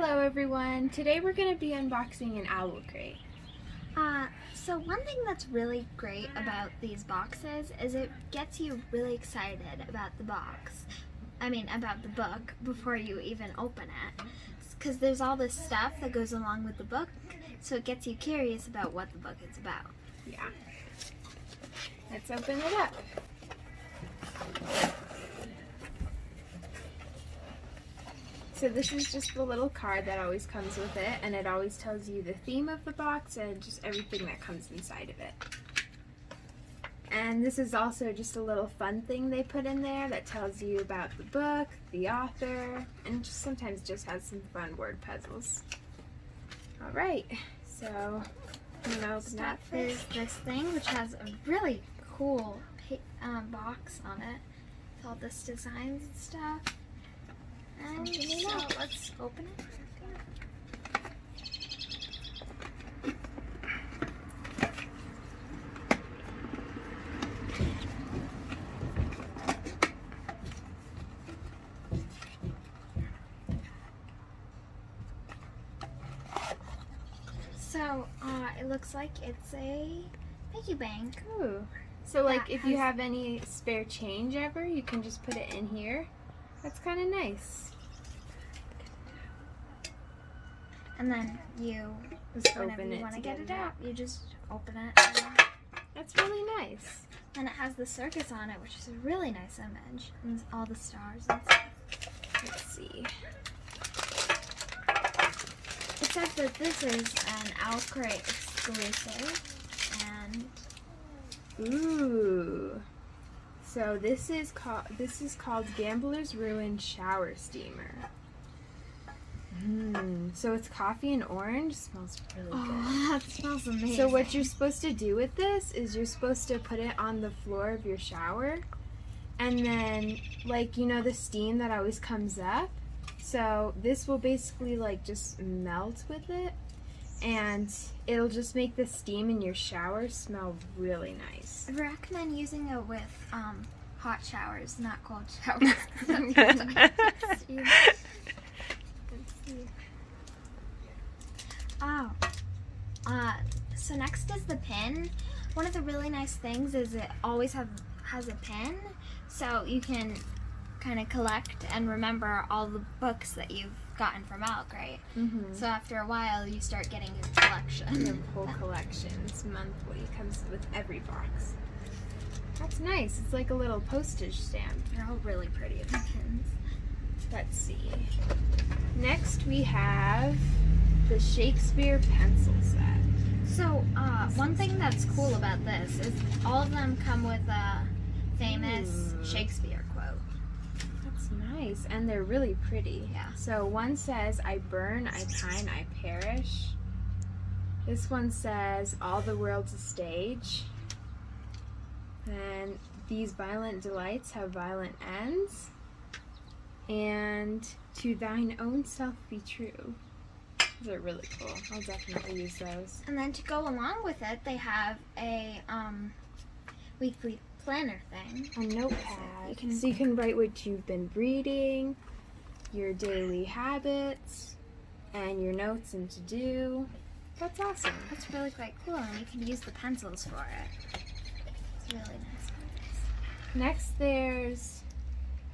Hello everyone, today we're going to be unboxing an OWLCrate. So one thing that's really great about these boxes is it gets you really excited about the about the book before you even open it. Because there's all this stuff that goes along with the book, so it gets you curious about what the book is about. Yeah. Let's open it up. So this is just the little card that always comes with it, and it always tells you the theme of the box and just everything that comes inside of it. And this is also just a little fun thing they put in there that tells you about the book, the author, and just sometimes just has some fun word puzzles. Alright, so I'm going to open that There's this thing which has a really cool box on it with all this designs and stuff. And so let's open it. So it looks like it's a piggy bank. Ooh. So like if you have any spare change ever, you can just put it in here. That's kind of nice. And then you, just whenever open you it want to get it out. out, you just open it. That's really nice. And it has the circus on it, which is a really nice image. And all the stars and stuff. Let's see. It says that this is an OWLCrate exclusive. And Ooh. So this is called Gambler's Ruin Shower Steamer. So it's coffee and orange. Smells really good. Oh, that smells amazing. So what you're supposed to do with this is you're supposed to put it on the floor of your shower, and then like the steam that always comes up. So this will basically like just melt with it, and it'll just make the steam in your shower smell really nice. I recommend using it with hot showers, not cold showers. So next is the pin. One of the really nice things is it always has a pin, so you can kind of collect and remember all the books that you've gotten from OWLCrate. So after a while, you start getting your collection. Your whole collection. It's monthly. It comes with every box. That's nice. It's like a little postage stamp. They're all really pretty, the pins. Let's see. Next we have the Shakespeare pencil set. So one thing that's cool about this is all of them come with a famous Shakespeare quote. That's nice, and they're really pretty. Yeah. So one says, "I burn, I pine, I perish." This one says, "All the world's a stage." And "These violent delights have violent ends." And "To thine own self be true." Those are really cool. I'll definitely use those. And then to go along with it, they have a weekly planner thing. A notepad. So you can write what you've been reading, your daily habits, and your notes and to-do. That's awesome. That's really quite cool, and you can use the pencils for it. It's really nice. Next, there's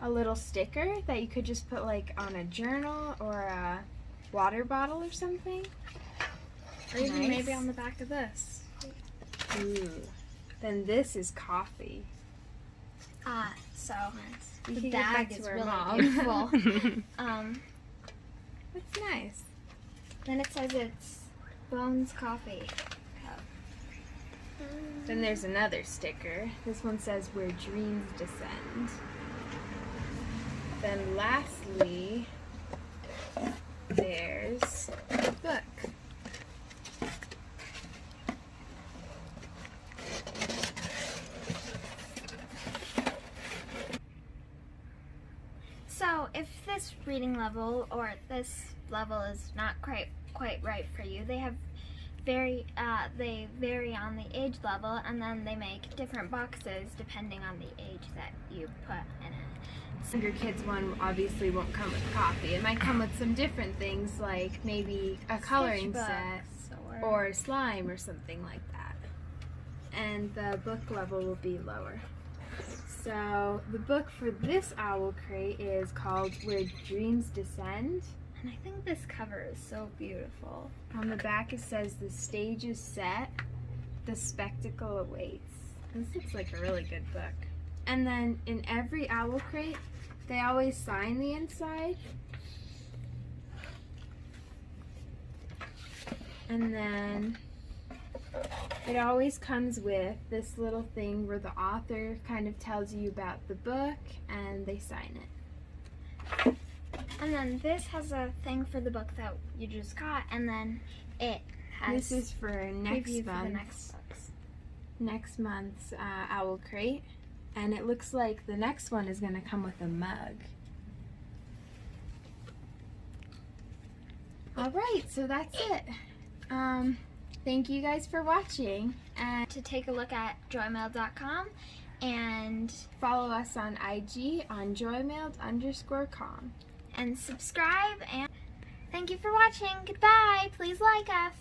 a little sticker that you could just put like on a journal or a water bottle or something. Or even maybe on the back of this. Ooh. Then this is coffee. So You the can bag give is that to really our mom. beautiful. That's nice. Then it says it's Bones Coffee Cup. Then there's another sticker. This one says "Where dreams descend." Then lastly, there's a book. So if this reading level or this level is not quite right for you, they have they vary on the age level, and then they make different boxes depending on the age that you put in it. Younger kids one obviously won't come with coffee. It might come with some different things, like maybe a coloring set or slime or something like that. And the book level will be lower. So the book for this OWLCrate is called Where Dreams Descend. And I think this cover is so beautiful. On the back it says, "The stage is set, the spectacle awaits." This looks like a really good book. And then in every OWLCrate, they always sign the inside. And then it always comes with this little thing where the author kind of tells you about the book and they sign it. And then this has a thing for the book that you just got, and then it has This is for next preview for the month. next books. Next month's OWLCrate. And it looks like the next one is going to come with a mug. Alright, so that's it. Thank you guys for watching. And To take a look at joymail.com and follow us on IG on joymailed_com. subscribe, and thank you for watching. Goodbye. Please like us.